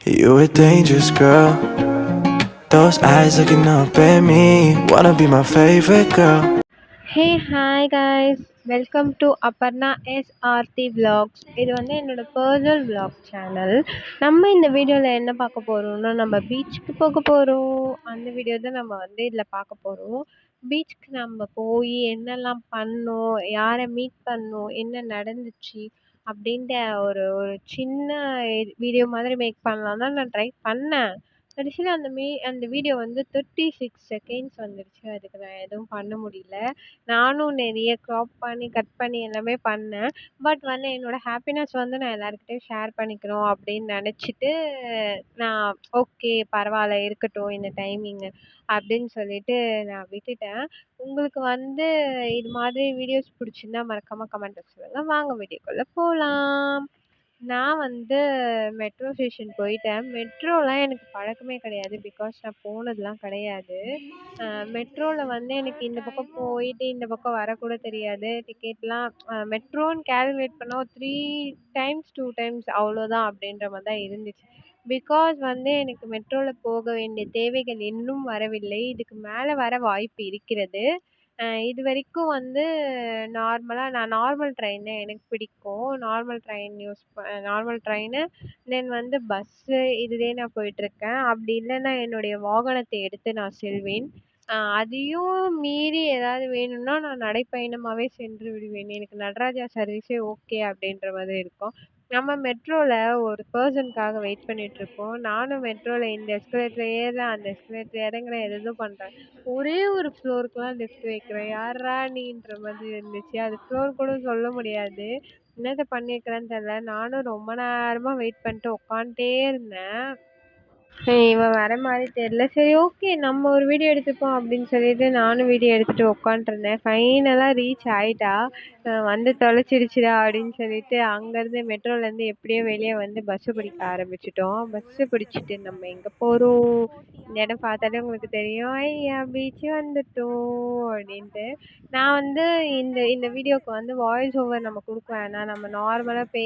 You a dangerous girl. Those eyes looking up at me. Wanna be my favorite girl. Hey hi guys, welcome to Aparna SRT vlogs. இது வந்து என்னோடய personal vlog channel. நம்ம இந்த வீடியோவில் என்ன பார்க்க போகிறோம்னா, நம்ம பீச்சுக்கு போக போகிறோம். அந்த வீடியோ தான் நம்ம வந்து இதில் பார்க்க போகிறோம். பீச்சுக்கு நம்ம போய் என்னெல்லாம் பண்ணோம், யாரை மீட் பண்ணோம், என்ன நடந்துச்சு அப்படின்ட்டு ஒரு ஒரு சின்ன வீடியோ மாதிரி மேக் பண்ணலாம் தான் நான் ட்ரை பண்ணேன். கடைசியில் அந்த வீடியோ வந்து 36 செகண்ட்ஸ் வந்துடுச்சு. அதுக்கு நான் எதுவும் பண்ண முடியல. நானும் நிறைய க்ராப் பண்ணி, கட் பண்ணி எல்லாமே பண்ணேன். பட் வந்து என்னோடய ஹாப்பினஸ் வந்து நான் எல்லாருக்கிட்டயும் ஷேர் பண்ணிக்கணும் அப்படின்னு நினச்சிட்டு, நான் ஓகே பரவாயில்ல இருக்கட்டும் இந்த டைமிங்கு அப்படின்னு சொல்லிட்டு நான் விட்டுட்டேன். உங்களுக்கு வந்து இது மாதிரி வீடியோஸ் பிடிச்சிருந்தா மறக்காமல் கமெண்ட்ல சொல்லுங்கள். வாங்க வீடியோக்குள்ளே போகலாம். நான் வந்து மெட்ரோ ஸ்டேஷன் போயிட்டேன். மெட்ரோலாம் எனக்கு பழக்கமே கிடையாது. பிகாஸ் நான் போனதுலாம் கிடையாது. மெட்ரோவில் வந்து எனக்கு இந்த பக்கம் போயிட்டு இந்த பக்கம் வரக்கூட தெரியாது. டிக்கெட்லாம் மெட்ரோன்னு கால்குலேட் பண்ணால் ஒரு 3 டைம்ஸ் 2 டைம்ஸ் அவ்வளோதான் அப்படின்ற மாதிரி தான் இருந்துச்சு. பிகாஸ் வந்து எனக்கு மெட்ரோவில் போக வேண்டிய தேவைகள் இன்னும் வரவில்லை. இதுக்கு மேலே வர வாய்ப்பு இருக்கிறது. இதுவரைக்கும் வந்து நான் நார்மல் ட்ரெயின் தான் எனக்கு பிடிக்கும். நார்மல் ட்ரெயினு தென் வந்து பஸ்ஸு இதுலே நான் போயிட்டுருக்கேன். அப்படி இல்லைன்னா என்னுடைய வாகனத்தை எடுத்து நான் செல்வேன். அதையும் மீறி ஏதாவது வேணும்னா நான் நடைப்பயணமாகவே சென்று விடுவேன். எனக்கு நடராஜா சர்வீஸே ஓகே அப்படின்ற மாதிரி இருக்கும். நம்ம மெட்ரோவில் ஒரு பர்சனுக்காக வெயிட் பண்ணிகிட்ருக்கோம். நானும் மெட்ரோவில் இந்த எஸ்கலேட்டர் ஏறுறேன், அந்த எஸ்கலேட்டர் இறங்குறேன், ஏதேதோ பண்ணுறேன். ஒரே ஒரு ஃப்ளோருக்குலாம் லிஃப்ட் வைக்கிறேன். யார்ரா நீன்ற மாதிரி இருந்துச்சு. அது ஃப்ளோர் கூட சொல்ல முடியாது. என்னத்த பண்ணியிருக்கிறேன்னு தெரியல. நானும் ரொம்ப நேரமாக வெயிட் பண்ணிட்டு உட்காந்துட்டே இருந்தேன். இவன் வர மாதிரி தெரியல. சரி ஓகே நம்ம ஒரு வீடியோ எடுத்துப்போம் அப்படின்னு சொல்லிட்டு நானும் வீடியோ எடுத்துட்டு உட்காண்ட்ருந்தேன். ஃபைனலாக ரீச் ஆயிட்டா. வந்து தொலைச்சிடுச்சுடா அப்படின்னு சொல்லிட்டு அங்கேருந்து மெட்ரோலேருந்து எப்படியோ வெளியே வந்து பஸ்ஸு பிடிக்க ஆரம்பிச்சிட்டோம். பஸ்ஸு பிடிச்சிட்டு நம்ம எங்கே போகிறோம், இந்த இடம் பார்த்தாலே உங்களுக்கு தெரியும். ஐயா பீச்சு வந்துட்டோம் அப்படின்ட்டு. நான் வந்து இந்த இந்த வீடியோக்கு வந்து வாய்ஸ் ஓவர் நம்ம கொடுக்க வேணாம். நம்ம நார்மலாக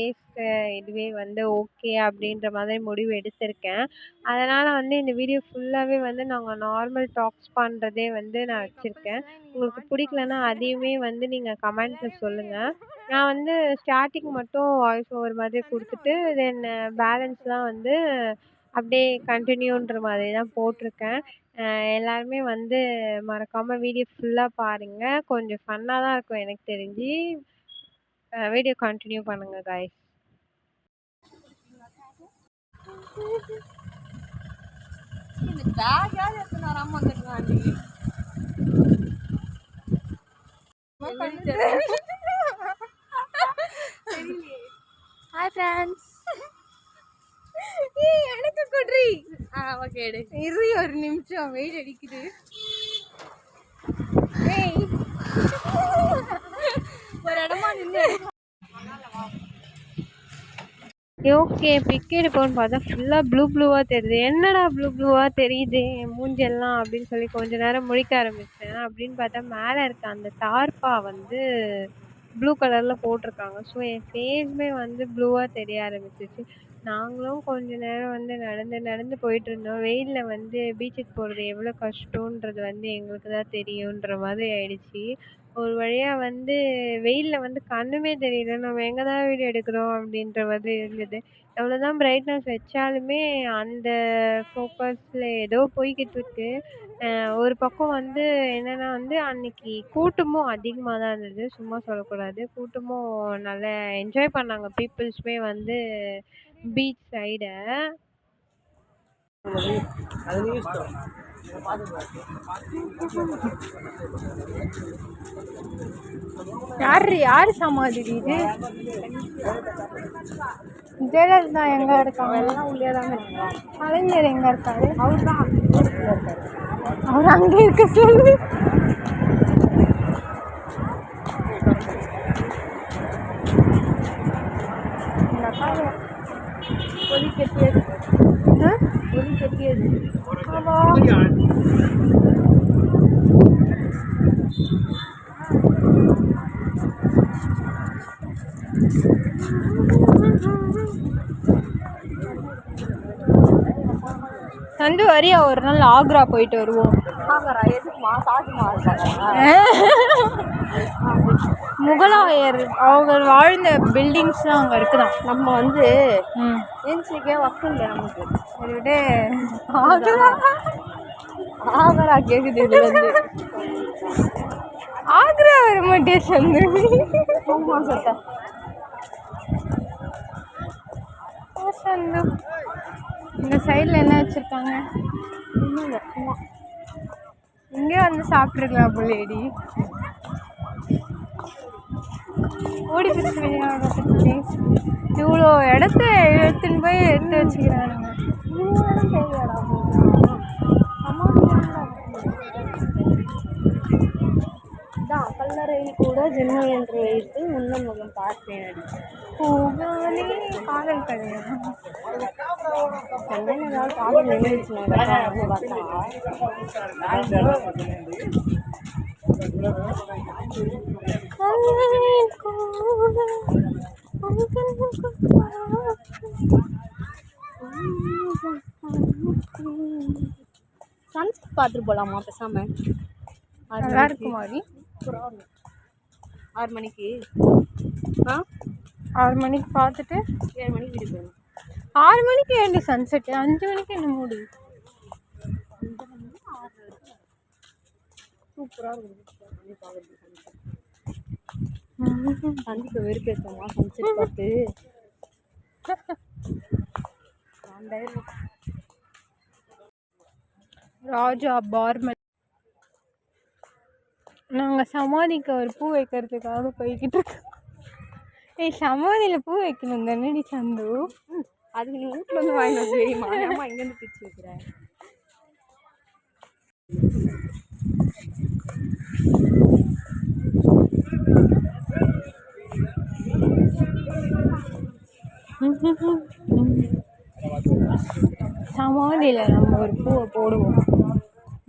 இதுவே வந்து ஓகே அப்படின்ற மாதிரி முடிவு எடுத்திருக்கேன். அதனால் வந்து இந்த வீடியோ ஃபுல்லாகவே வந்து நாங்கள் நார்மல் டாக்ஸ் பண்ணுறதே வந்து நான் வச்சுருக்கேன். உங்களுக்கு பிடிக்கலன்னா அதையுமே வந்து நீங்கள் கமெண்ட்ஸில் சொல்லுங்கள். நான் வந்து ஸ்டார்டிங் மட்டும் வாய்ஸ் ஓவர் மாதிரி கொடுத்துட்டு தென் பேலன்ஸ்லாம் வந்து அப்படியே கண்டினியூன்ற மாதிரி தான் போட்டிருக்கேன். எல்லாருமே வந்து மறக்காமல் வீடியோ ஃபுல்லாக பாருங்கள். கொஞ்சம் ஃபன்னாக தான் இருக்கும் எனக்கு தெரிஞ்சு. வீடியோ கண்டினியூ பண்ணுங்கள் காய்ஸ். Hi friends. எனக்கு குட்ரி ஓகே எடு. இரு ஒரு நிமிஷம் வெயிட் அடிக்குது. ஒரு இடமா நின்று ஓகே பிக் எடுப்போன்னு பார்த்தா ஃபுல்லாக ப்ளூவாக தெரியுது. என்னடா ப்ளூவாக தெரியுது என் மூஞ்செல்லாம் அப்படின்னு சொல்லி கொஞ்ச நேரம் முழிக்க ஆரம்பித்தேன். அப்படின்னு பார்த்தா மேலே இருக்க அந்த தார்ப்பா வந்து ப்ளூ கலரில் போட்டிருக்காங்க. ஸோ என் ஃபேஸுமே வந்து ப்ளூவாக தெரிய ஆரம்பிச்சிச்சு. நாங்களும் கொஞ்ச நேரம் வந்து நடந்து போயிட்டுருந்தோம். வெயிலில் வந்து பீச்சுக்கு போகிறது எவ்வளோ கஷ்டன்றது வந்து எங்களுக்கு தான் தெரியுன்ற மாதிரி ஆயிடுச்சு. ஒரு வழியாக வந்து வெயிலில் வந்து கண்ணுமே தெரியல. நம்ம எங்கே தான் வீடியோ எடுக்கிறோம் அப்படின்ற மாதிரி இருந்தது. எவ்வளோதான் பிரைட்னஸ் வச்சாலுமே அந்த ஃபோக்கஸில் ஏதோ போய்கிட்டு இருக்கு. ஒரு பக்கம் வந்து என்னென்னா வந்து அன்னைக்கு கூட்டமும் அதிகமாக தான் இருந்தது. சும்மா சொல்லக்கூடாது. கூட்டமும் நல்லா என்ஜாய் பண்ணாங்க பீப்புள்ஸுமே வந்து பீச் சைடை. யாரு சமாதி இது? ஜெயலலிதா எங்க இருக்காங்க? உள்ளே தாங்க இருக்காங்க. கலைஞர் எங்க இருக்காரு? அவர் அங்கே இருக்க சொல்லு. ஒலி கட்டியது. ஒலி கட்டியது. சந்து வரியா ஒரு நாள் ஆக்ரா போயிட்டு வருவோம். முகலாயர் அவங்க வாழ்ந்த பில்டிங்ஸ்லாம் அங்கே இருக்குதான். நம்ம வந்து ஏன்சிக்கே ஒர்க் இல்லை நமக்கு. விட ஆக்ரா ஆகரா கேட்குது இதுலேருந்து. ஆக்ரா வர மாட்டே சந்து. சந்து இந்த சைடில் என்ன வச்சுருக்காங்க? இங்கே வந்து சாப்பிட்ருக்கலாம் புள்ளேடி. ஓடி பிடிச்சி விளையாடுறதுக்கு இவ்வளோ இடத்த எடுத்துன்னு போய் எடுத்து வச்சுக்கிறானுங்க. கல்லறையில் கூட ஜென்மம் என்று வைத்து முன்ன முகம் பார்ப்பேன். காதல் கதையா? காதல் நினைச்சு சன்செட் பார்த்துட்டு போகலாமா பேசாம? நல்லா இருக்கும் மாதிரி. 6 மணிக்கு 6 மணிக்கு பார்த்துட்டு 7 மணிக்கு வீட்டுக்கு போகணும். 6 மணிக்கு ஏண்டி சன்செட்டு? 5 மணிக்கு என்ன மூடி? சூப்பராக இருக்கும். சந்திக்க வெறுப்பேற்றமா சன்செட் பார்த்து. ராஜா பார்மல். நாங்கள் சமாதிக்கு ஒரு பூ வைக்கிறதுக்காக போய்கிட்டு இருக்கோம். சமாதியில் பூ வைக்கணும் தானேடி சந்து? அதுக்கு நீ வீட்டில் வந்து வாங்கிட்டு வந்து தெரியுமா? அம்மா இங்கேருந்து பிரித்து வைக்கிறேன். சமாதியில் நம்ம ஒரு பூவை போடுவோம்.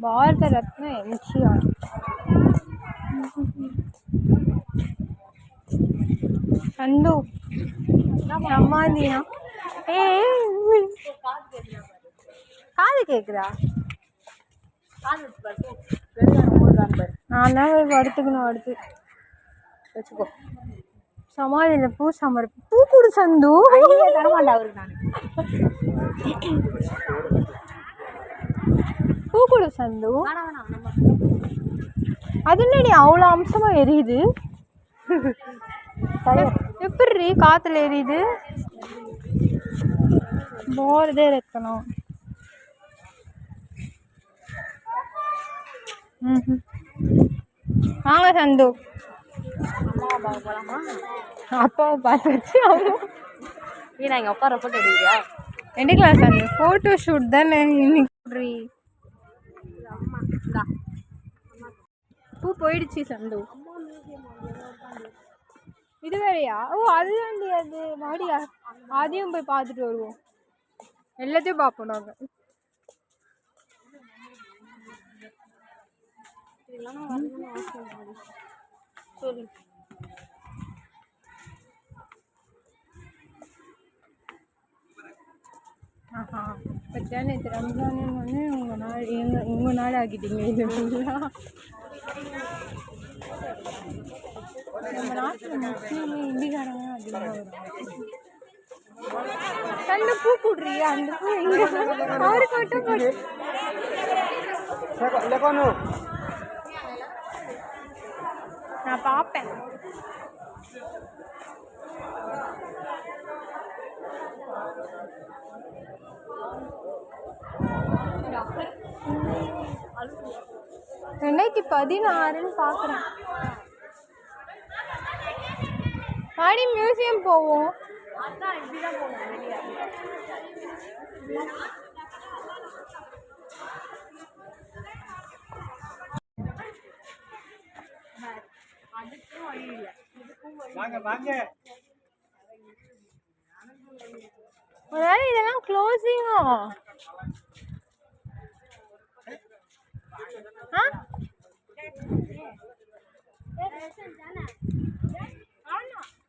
பாரத ரத்னா எம்ஜிஆர். சந்து சமாதியா? காது கேட்குதா? நான் தான் போய் படுத்துக்கணும். அடுத்து வச்சுக்கோ. சமாதியில் பூ சமர்ப்பி. பூ கொடு சந்து. தரமாட்டா அவருக்கு. நான் பூ கொடு சந்து. அது என்னடி அவ்வளோ அம்சமாக எரியுது? எப்படி காற்றுல எரியுது? போகிறதே இருக்கணும். வாங்க சந்து. அப்பாவை பார்த்தாச்சு. நீ நான் இங்கே உட்கார ஃபோட்டோ எடுக்கிறியா? எடுக்கலாம் சந்து. ஃபோட்டோ ஷூட் தானே இன்னைக்கு. பூ போயிடுச்சு சந்து. இது வேறையா? ஓ அதுதாண்டி அது மாடியா? அதையும் போய் பார்த்துட்டு வருவோம். எல்லாத்தையும் பார்ப்போம் நாங்கள். சொல்லு. ஆஹா பச்சா நேற்று ரம்ஜானு வந்து உங்கள் நாள் ஆக்கிட்டீங்க. இல்லைங்களா? நம்ம நாட்டில் முஸ்லீம் இந்திக்காரங்க அதிகமாக வருவாங்க. கண்டு பூ போடுறியா? அந்த பூ அவருக்கு மட்டும் போடு. நான் பார்ப்பேன். ரெண்டாயிரத்தி 16 பார்க்குறேன். பாடி மியூசியம் போவோம். ஒருவேளை இதெல்லாம் க்ளோசிங்கோ?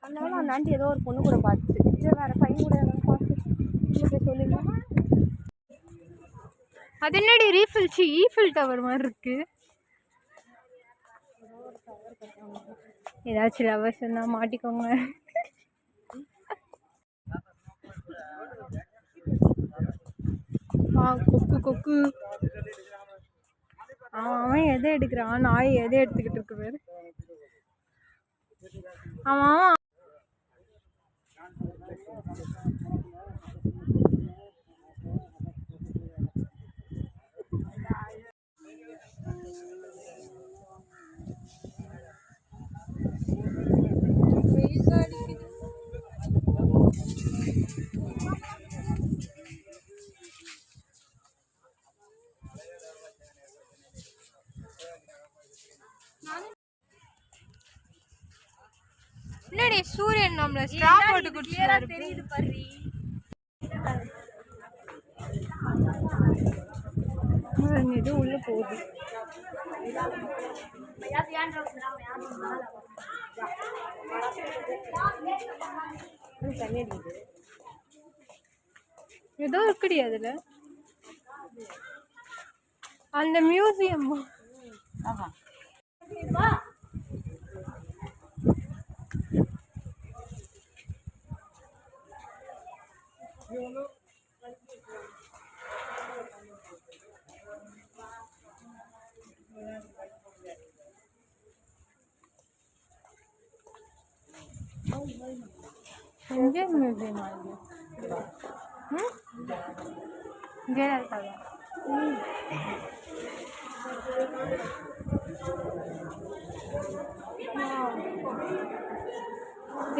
அந்த அந்த ஆண்டி ஏதோ ஒரு பொண்ணு கூட பார்த்துச்சு. வேறு பையன் கூட பார்த்து சொல்லிடலாம். அது என்னடி ரீஃபில் ஈஃபில் டவர் மாதிரி இருக்கு. ஏதாச்சும் லவர்ஸ் இருந்தால் மாட்டிக்கோங்க. கொக்கு கொக்கு. அவன் எதை எடுக்கிறான், நாய் எதை எடுத்துக்கிட்டு இருக்கு பேர். அவன் என்னடி சூரியன் நம்மள ஸ்ட்ரா போட்டு குடிச்சாரு தெரியுது பாரு. இது உள்ள போகுது. ஏதோ இருக்குடி அதுல அந்த மியூசியம். எம்ஜிஆர் மியூசியம் ஜெயலலிதா.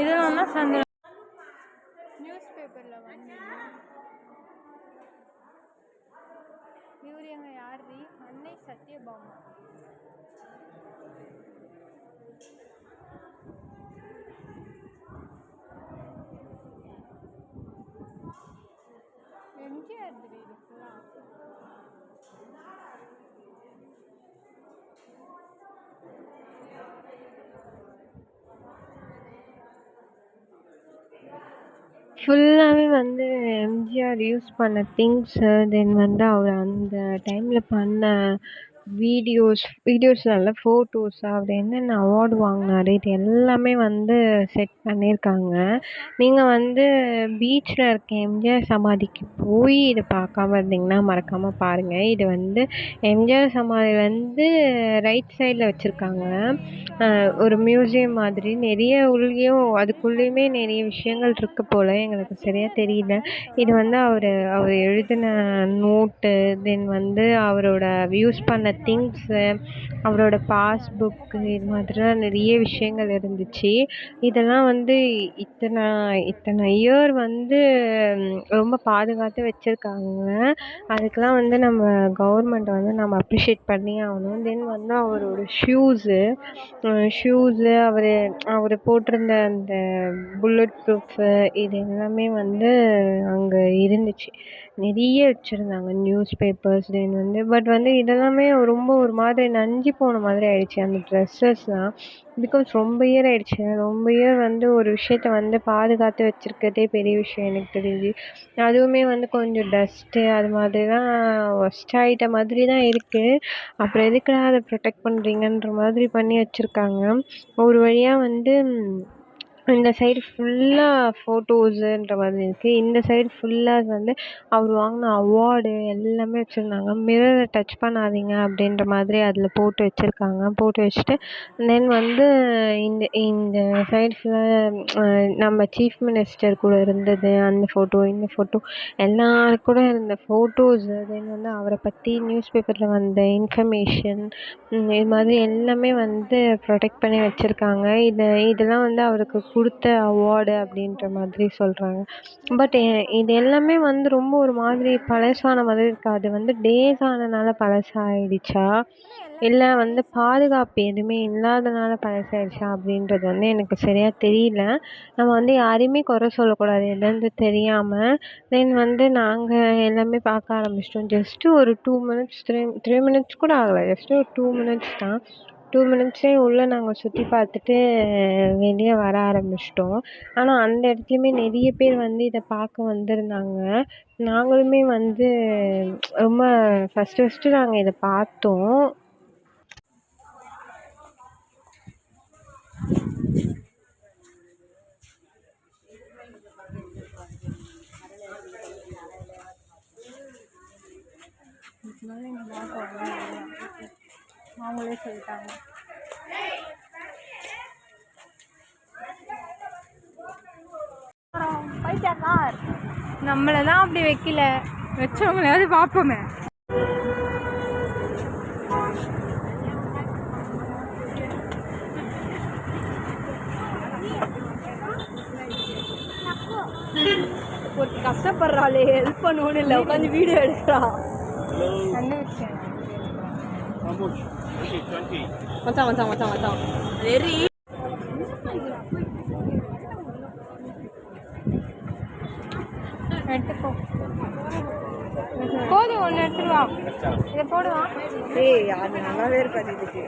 இதெல்லாம் தான் சந்திர நியூஸ் பேப்பரில் வந்து இவர் எங்க யாரு அன்னை சத்யபாமா. எம்ஜிஆர் இருக்குல்ல. ஃபுல்லாகவே வந்து எம்ஜிஆர் யூஸ் பண்ண திங்ஸு, தென் வந்து அவர் அந்த டைமில் பண்ண வீடியோஸ் நல்ல ஃபோட்டோஸ், அவர் என்னென்ன அவார்டு வாங்கினாரு, இது எல்லாமே வந்து செட் பண்ணியிருக்காங்க. நீங்கள் வந்து பீச்சில் இருக்க எம்ஜிஆர் சமாதிக்கு போய் இதை பார்க்காம இருந்தீங்கன்னா மறக்காமல் பாருங்கள். இது வந்து எம்ஜிஆர் சமாதிலேருந்து ரைட் சைடில் வச்சுருக்காங்க. ஒரு மியூசியம் மாதிரி நிறைய உள்ளேயும் அதுக்குள்ளேயுமே நிறைய விஷயங்கள் இருக்கு போல், எங்களுக்கு சரியாக தெரியல. இது வந்து அவர் எழுதின நோட்டு, தென் வந்து அவரோட யூஸ் பண்ண திங்ஸு, அவரோட பாஸ்புக்கு, இது மாதிரிலாம் நிறைய விஷயங்கள் இருந்துச்சு. இதெல்லாம் வந்து இத்தனை இயர் வந்து ரொம்ப பாதுகாத்து வச்சுருக்காங்க. அதுக்கெலாம் வந்து நம்ம கவர்மெண்ட் வந்து நம்ம அப்ரிஷியேட் பண்ணி ஆகணும். தென் வந்து அவரோட ஷூஸு அவர் போட்டிருந்த அந்த புல்லட் ப்ரூஃபு, இது எல்லாமே வந்து அங்கே இருந்துச்சு. நிறைய வச்சுருந்தாங்க நியூஸ் பேப்பர்ஸ். தென் வந்து பட் வந்து இதெல்லாமே ரொம்ப ஒரு மாதிரி நஞ்சு போன மாதிரி ஆயிடுச்சு அந்த ட்ரெஸ்ஸஸ்லாம். பிகாஸ் ரொம்ப இயர் ஆயிடுச்சு. ரொம்ப இயர் வந்து ஒரு விஷயத்த வந்து பாதுகாத்து வச்சுருக்கிறதே பெரிய விஷயம் எனக்கு தெரிஞ்சு. அதுவுமே வந்து கொஞ்சம் டஸ்ட்டு அது மாதிரி தான் ஒஸ்ட் ஆகிட்ட மாதிரி தான் இருக்குது. அப்புறம் எதுக்குடா அதை ப்ரொடெக்ட் பண்ணுறீங்கன்ற மாதிரி பண்ணி வச்சுருக்காங்க. ஒரு வழியாக வந்து இந்த சைடு ஃபுல்லாக ஃபோட்டோஸுன்ற மாதிரி இருக்குது. இந்த சைடு ஃபுல்லாக வந்து அவர் வாங்கின அவார்டு எல்லாமே வச்சுருந்தாங்க. மிரரை டச் பண்ணாதீங்க அப்படின்ற மாதிரி அதில் போட்டு வச்சுருக்காங்க. போட்டு வச்சுட்டு தென் வந்து இந்த சைடு ஃபுல்லாக நம்ம சீஃப் மினிஸ்டர் கூட இருந்தது அந்த ஃபோட்டோ, இந்த ஃபோட்டோ, எல்லாரு கூட இருந்த ஃபோட்டோஸு, தென் வந்து அவரை பற்றி நியூஸ் பேப்பரில் வந்த இன்ஃபர்மேஷன், இது மாதிரி எல்லாமே வந்து ப்ரொடெக்ட் பண்ணி வச்சுருக்காங்க. இதெல்லாம் வந்து அவருக்கு கொடுத்த அவார்டு அப்படின்ற மாதிரி சொல்கிறாங்க. பட் இது எல்லாமே வந்து ரொம்ப ஒரு மாதிரி பழசான மாதிரி இருக்குது. அது வந்து டேஸ் ஆனதுனால பழசாயிடுச்சா, இல்லை வந்து பாதுகாப்பு எதுவுமே இல்லாதனால பழசாயிடுச்சா அப்படின்றது வந்து எனக்கு சரியாக தெரியல. நம்ம வந்து யாரையுமே குறை சொல்லக்கூடாது எதுன்னு தெரியாமல். தென் வந்து நாங்கள் எல்லாமே பார்க்க ஆரம்பிச்சிட்டோம். ஜஸ்ட்டு ஒரு 2 மினிட்ஸ் 3 மினிட்ஸ் கூட ஆகலை, ஜஸ்ட்டு ஒரு 2 மினிட்ஸ் தான். 2 மினிட்ஸ்லேயே உள்ளே நாங்கள் சுற்றி பார்த்துட்டு வெளியே வர ஆரம்பிச்சிட்டோம். ஆனால் அந்த இடத்துலையுமே நிறைய பேர் வந்து இதை பார்க்க வந்திருந்தாங்க. நாங்களுமே வந்து ரொம்ப ஃபஸ்ட்டு நாங்கள் இதை பார்த்தோம். அவங்களே சொல்லிட்டாங்க. நம்மளை தான் அப்படி வைக்கல, வச்சவங்களையாவது பார்ப்போமே. ஒரு கஷ்டப்படுறாளே, ஹெல்ப் பண்ணுவோன்னு இல்லை, உட்காந்து வீடியோ எடுக்கிறா. மச்சான் வெரி எடுத்துக்கோ. போதும், ஒன்று எடுத்துருவா. இதை போடுவான். ஏய், அது நல்லாவே இருக்காது இதுக்கு.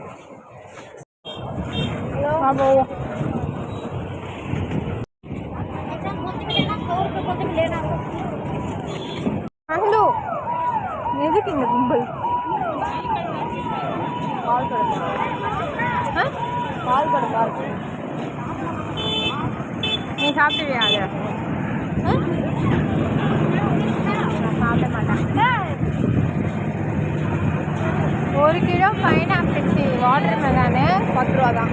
போவோம். ஹலோ, எதுக்கு இந்த கும்பல்? பால் கடை நீ சாப்பிடுவியா? அதை சாப்பிட மாட்டேன். 1 கிலோ பைனாப்பிள் வாட்டர் மெலானு 10 ரூபா தான்.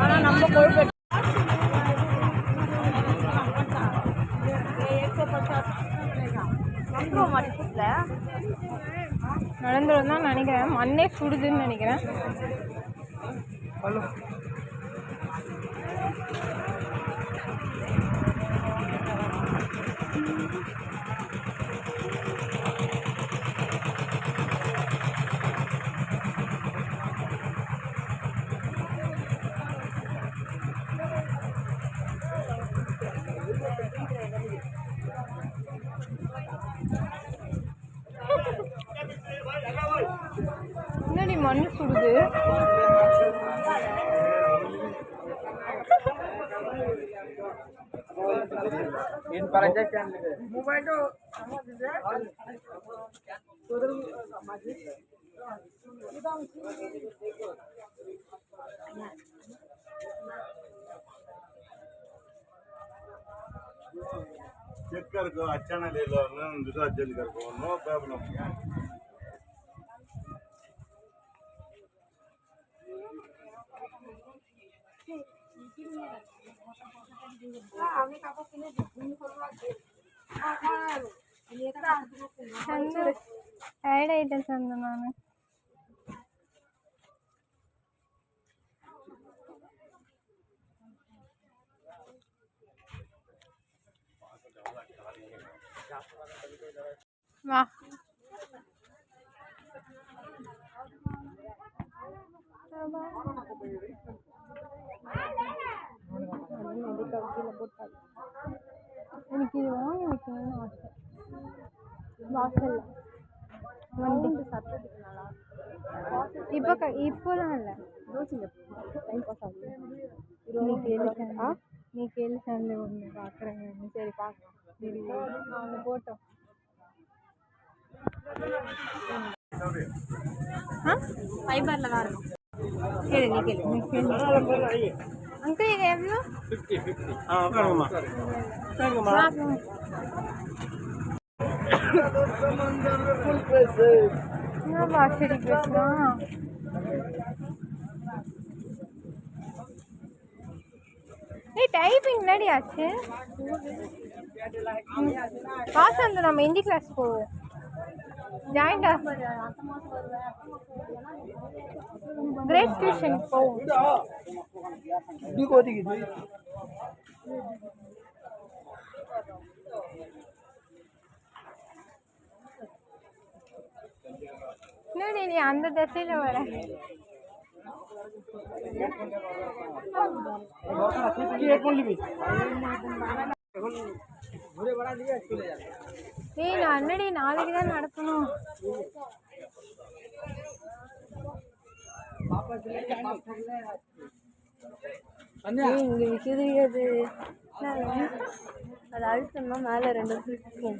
ஆனால் நம்ம கொழுப்பு நடந்துடும் தான் நினைக்கிறேன். மண்ணே சுடுதுன்னு நினைக்கிறேன். என்னடி மண்ணு சுடுது? चेक कर को अच्छा ना ले लो ना दूसरा चेक कर को नो प्रॉब्लम ടയർഡ് ആയിട്ട് ചന്ദനാണ്. വാ എനിക്കിത് വാങ്ങി വെക്കണമെന്ന് ആശ. வாசல்ல வண்டி இப்போலாம் இல்லை. நீ கேள்வி சேர்ந்து ஒன்று பார்க்குறேங்க. சரி பார்க்கலாம். சரி நாங்கள் போட்டோம். ஃபைபரில் தான் இருக்கும். சரி நீ கேள்வி அங்கிள் இது எவ்வளோ? 50. சரி பேசலாம். டைப்பிங் முன்னாடி ஆச்சு. காசு வந்து நம்ம ஹிந்தி கிளாஸ் போவோம். ஜாயிண்டா கிரேஸ் டியூஷன் போவோம். என்னடி நீ அந்த திசையில வர? ஏய் நான் அன்னடி நாளைக்கு தான் நடக்கணும். இங்கே விற்கிது அது அது அழுத்தம்னா மேலே 2 இருக்கும்.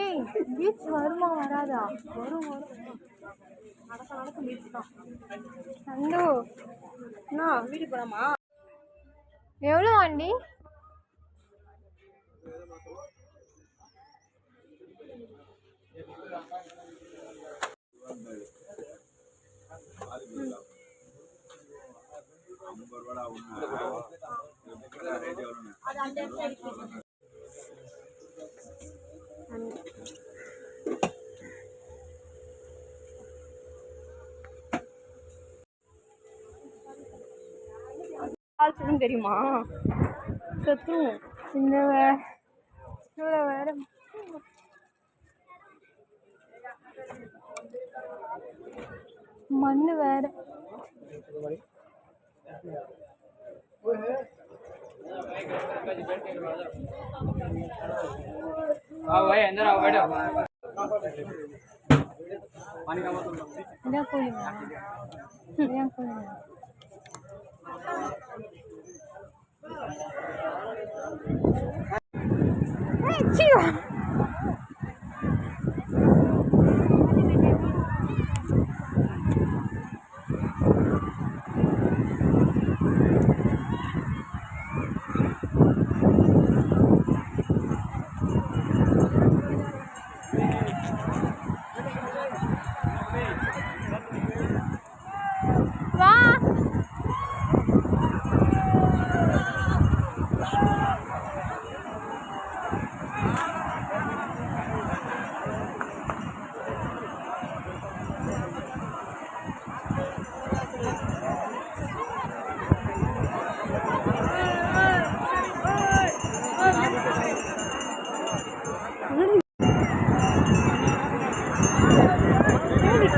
ஏய் பீச் வருமா வராதா? வரும் நடக்க பீச் தான். சண்டு அண்ணா வீட்டுக்கு போகலாமா? எவ்வளோ வண்டி? தெரியுமா? செத்துருவோம். இந்த வேற மண்ணு வேற.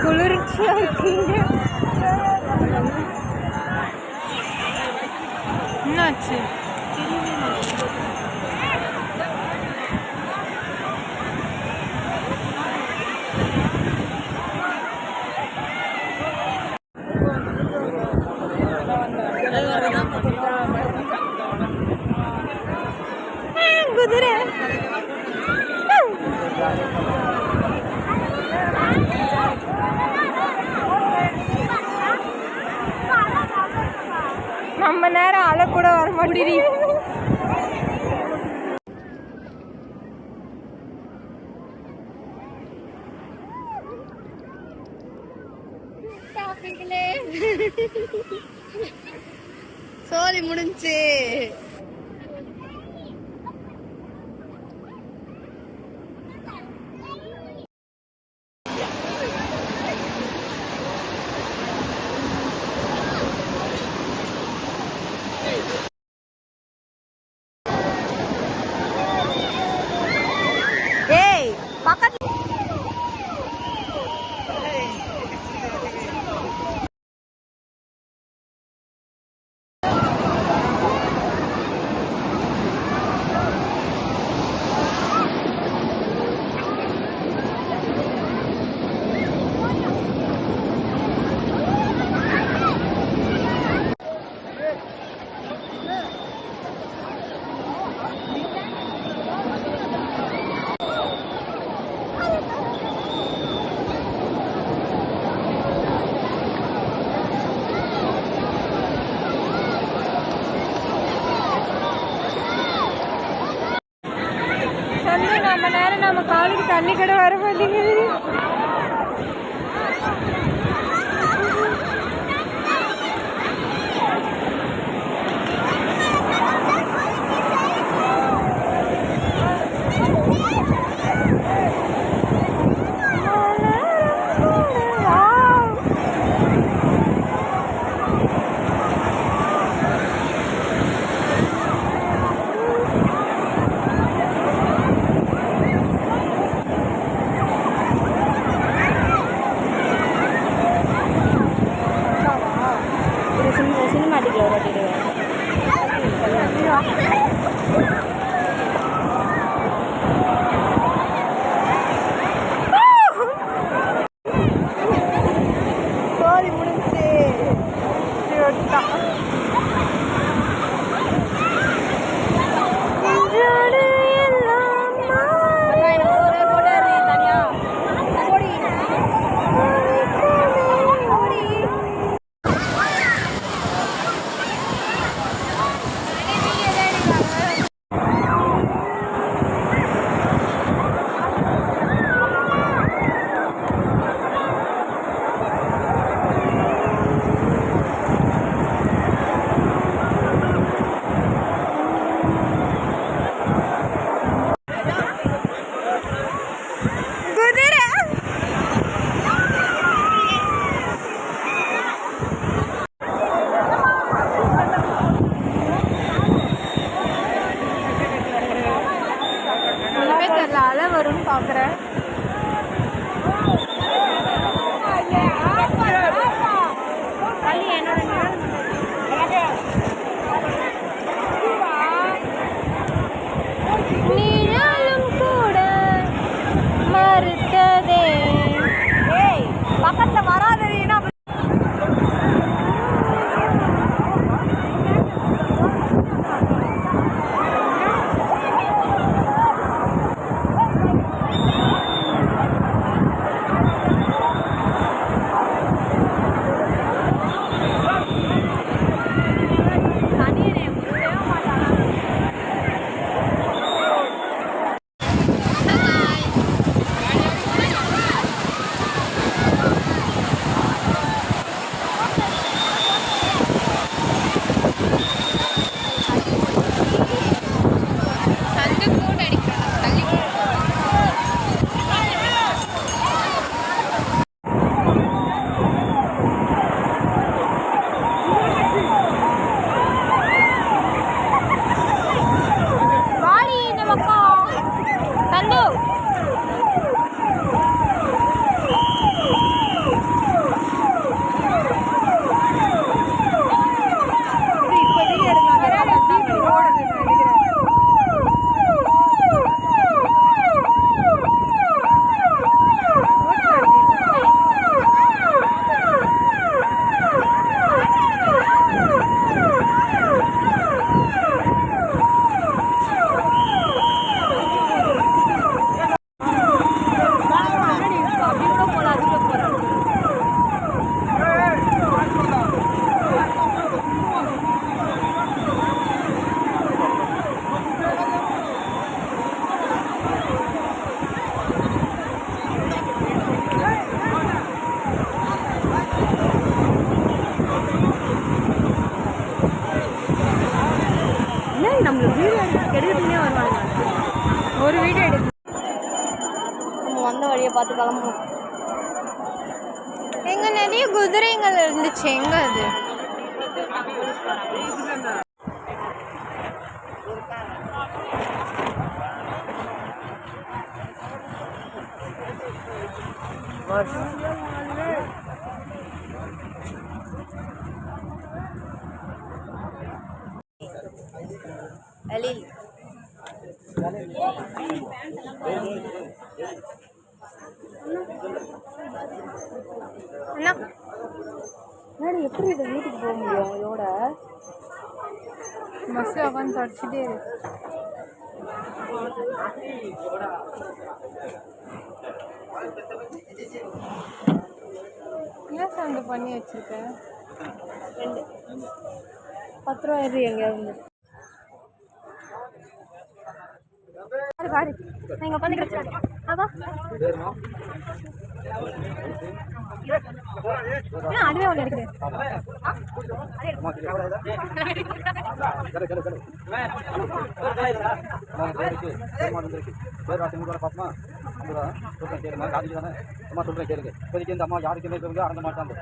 குளிர்ச்சியா இருக்கீங்க. என்னாச்சு? குதிரை நம்ம நேரம் அலை கூட வர மாட்டேங்குது. சோலி முடிஞ்சு. நம்ம நேரம் நம்ம காலுக்கு தண்ணி கூட வர மாட்டேங்குது. சண்டை போட்டு அடிக்கிறாங்க தள்ளி. வாடி இந்த பக்கம் தந்து. ஒரு வீடியோ எடுத்து நம்ம வந்த வழியை பார்த்து கிளம்புவோம். எங்க நிறைய குதிரைகள் இருந்துச்சு. எங்க அது? அலில் அண்ணா மேடம் எப்படி இதை வீட்டுக்கு போக முடியும் இதோட? பஸ்ஸில் உட்காந்து தொடச்சிட்டே ஏன் சவுண்டு பண்ணி வச்சிருக்கேன்? 2 10 ரூபா எது எங்கேயாவது பாரு நீங்க உட்காந்து அதான் அதுவே ஒன்று இருக்குது. அம்மா சொல்றேன் கேளுங்க. இப்போதைக்கு இந்த அம்மா யாருக்குமே இவங்க அறந்த மாட்டாங்க.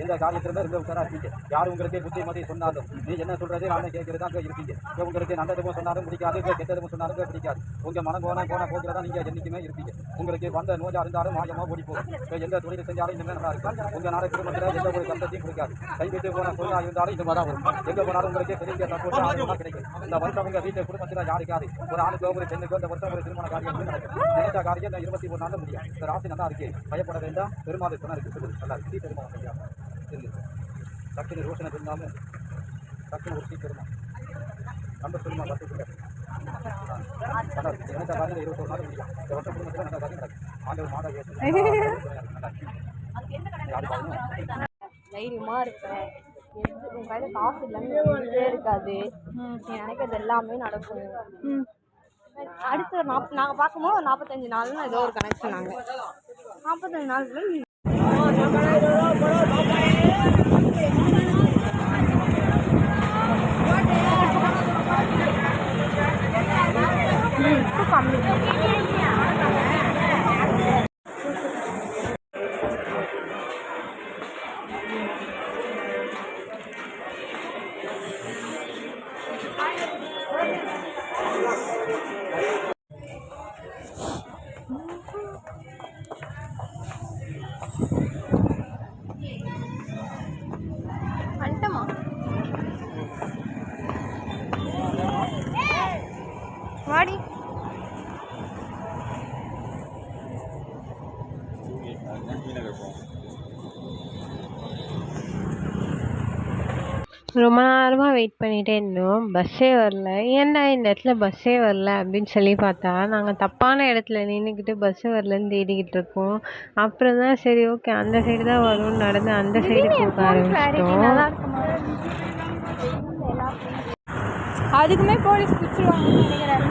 எந்த காரியத்திலுமே ரொம்ப உஷாரா இருக்கீங்க. யாரும் உங்களுக்கு புத்திமதி சொன்னாலும் நீ என்ன சொல்றது நான் கேட்கறதா இருப்பீங்க. உங்களுக்கு நல்லதும் சொன்னாலும் பிடிக்காது, கெட்டதும் சொன்னாலும் பிடிக்காது. உங்க மனம் போனா போகிறதா நீங்க என்னைக்குமே இருப்பீங்க. உங்களுக்கு வந்த நோயா இருந்தாலும் மாயமா ஓடி போகும். எந்த தொழில் செஞ்சாலும் இந்த நல்லா இருக்கும். உங்க நாளை குடும்பத்தில் எந்த ஒரு கஷ்டத்தையும் கொடுக்காது. கைவிட்டு போன பொருளா இருந்தாலும் இந்த மாதிரி வரும். எங்க போனாலும் உங்களுக்கு தெரிஞ்ச சப்போர்ட் ஆதரவா கிடைக்கும். இந்த வருஷம் உங்க வீட்டு குடும்பத்தில் யாருக்காது ஒரு ஆணுக்கோ ஒரு பெண்ணுக்கோ இந்த வருஷம் ஒரு திருமண காரியம் நடக்கும். நினைச்ச காரியம் 21 நாள் முடியும். இந்த ராசி நல்லா இருக்கு. பயப்பட வேண்டாம். பெருமாள் சொன்னா இருக்கு நல்லா இருக்கு. பெருமாள் ஐயா டக்குனு ரோஷனை இருந்தாலும் டக்குனு ஒரு சீக்கிரமா நம்ம சொல்லுமா பார்த்து நல்லா இருக்கு. நினைச்ச காரியம் 21 நாள் முடியும். இந்த வருஷம் குடும்பத்தில் நல்ல காரியம் நடக்கும். ஆண்டவர் மாதா தைரியமா இருப்பேன். உன் கையில காசு இல்லைன்னு இருக்காது. நீ நினைக்கிறது எல்லாமே நடக்கும். அடுத்த நாங்கள் பார்க்கும்போது ஒரு 45 நாள்னு ஏதோ ஒரு கணக்கு சொன்னாங்க. 45 நாளுக்குள்ள வந்துட்டமா வாடி. ரொம்ப நேரமாக வெயிட் பண்ணிகிட்டே இருந்தோம். பஸ்ஸே வரல. ஏன்டா இந்த இடத்துல பஸ்ஸே வரல அப்படின்னு சொல்லி பார்த்தா நாங்கள் தப்பான இடத்துல நின்றுக்கிட்டு பஸ்ஸு வரலன்னு தேடிக்கிட்டு இருக்கோம். அப்புறம் தான் சரி ஓகே அந்த சைடு தான் வரும்னு நடந்து அந்த சைடு போக ஆரம்பிச்சிட்டோம். அதுக்குமே போலீஸ் பிடிச்சிருவாங்கன்னு நினைக்கிறேன்.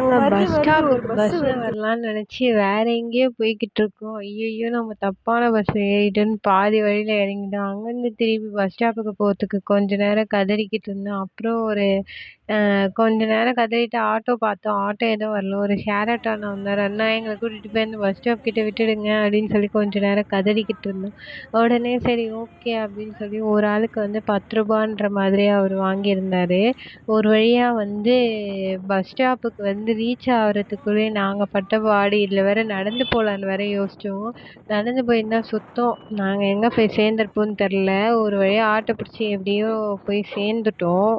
நாங்கள் வருது, பஸ் வருது, ஸ்டாப்புக்கு ஒரு பஸ் பஸ்ஸில் வருது. வரலான்னு நினச்சி வேற எங்கேயோ போய்கிட்டு இருக்கோம். ஐயோ நம்ம தப்பான பஸ்ஸில் ஏறிட்டோன்னு பாதி வழியில் இறங்கிட்டோம். அங்கேருந்து திருப்பி பஸ் ஸ்டாப்புக்கு போகிறதுக்கு கொஞ்ச நேரம் கதறிக்கிட்டு இருந்தோம். அப்புறம் ஒரு கொஞ்ச நேரம் கதறிட்டு ஆட்டோ பார்த்தோம். ஆட்டோ எதுவும் வரல. ஒரு ஷேர் ஆட்டோ அண்ணா வந்தார். அண்ணா எங்களை கூட்டிகிட்டு போய் அந்த பஸ் ஸ்டாப் கிட்ட விட்டுடுங்க அப்படின்னு சொல்லி கொஞ்ச நேரம் கதறிக்கிட்டு இருந்தோம். உடனே சரி ஓகே அப்படின்னு சொல்லி ஒரு ஆளுக்கு வந்து 10 ரூபான்ற மாதிரி அவர் வாங்கியிருந்தாரு. ஒரு வழியாக வந்து பஸ் ஸ்டாப்புக்கு வந்து ரீச் ஆகிறதுக்குள்ளேயே நாங்கள் பட்ட பாடு. இதில் வேற நடந்து போகலான்னு வேற யோசித்தோம். நடந்து போயிருந்தா சுத்தம். நாங்கள் எங்கே போய் சேர்ந்துருப்போம்னு தெரில. ஒரு வழியாக ஆட்டோ பிடிச்சி எப்படியோ போய் சேர்ந்துட்டோம்.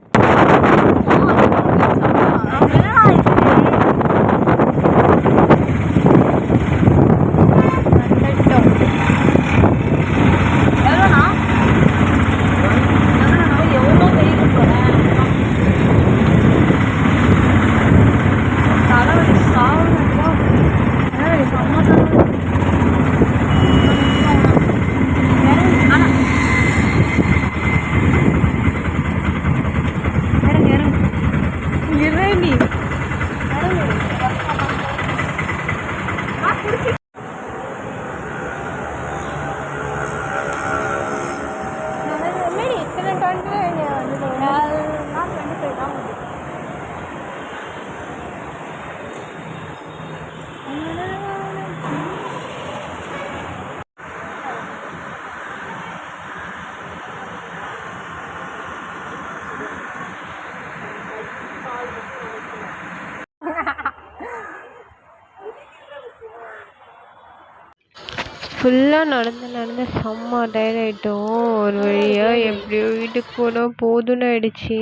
ஃபுல்லாக நடந்து நடந்து செம்ம டயர்ட் ஆகிட்டோம். ஒரு வழியாக எப்படியோ வீட்டுக்கு போனோம். போதும்னு ஆயிடுச்சு.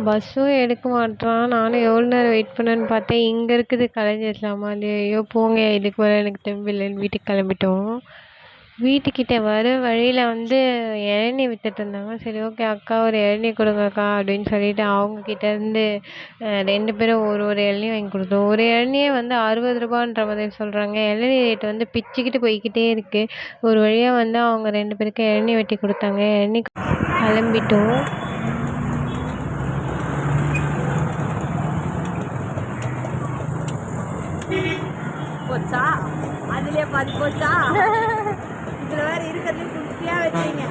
பஸ்ஸும் எடுக்க மாட்றான். நானும் எவ்வளோ நேரம் வெயிட் பண்ணேன்னு பார்த்தேன். இங்கே இருக்குது கலைஞர் சாமான். ஐயோ போங்க இதுக்கு மேலே எனக்கு தெம்பில்லைன்னு வீட்டுக்கு கிளம்பிட்டோம். வீட்டுக்கிட்ட வர வழியில் வந்து இளநீ விற்றுட்டு இருந்தாங்க. சரி ஓகே அக்கா ஒரு இளநீ கொடுங்கக்கா அப்படின்னு சொல்லிட்டு அவங்கக்கிட்டேருந்து 2 பேரும் ஒரு இளநீ வாங்கி கொடுத்தோம். ஒரு இளநியே வந்து 60 ரூபான்ற மாதிரி சொல்கிறாங்க. இளநீ ரேட் வந்து பிச்சுக்கிட்டு போய்கிட்டே இருக்குது. ஒரு வழியாக வந்து அவங்க 2 பேருக்கு இளநீ வெட்டி கொடுத்தாங்க. இளநீ கிளம்பிட்டோம். போச்சா அதுலயே பாதி போச்சா இதுல வேற இருக்கிறது குட்டியா வச்சீங்க.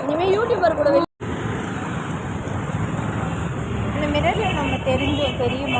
இனிமே யூடியூபர் கூட இந்த மிரர்ல நம்ம தெரியுமா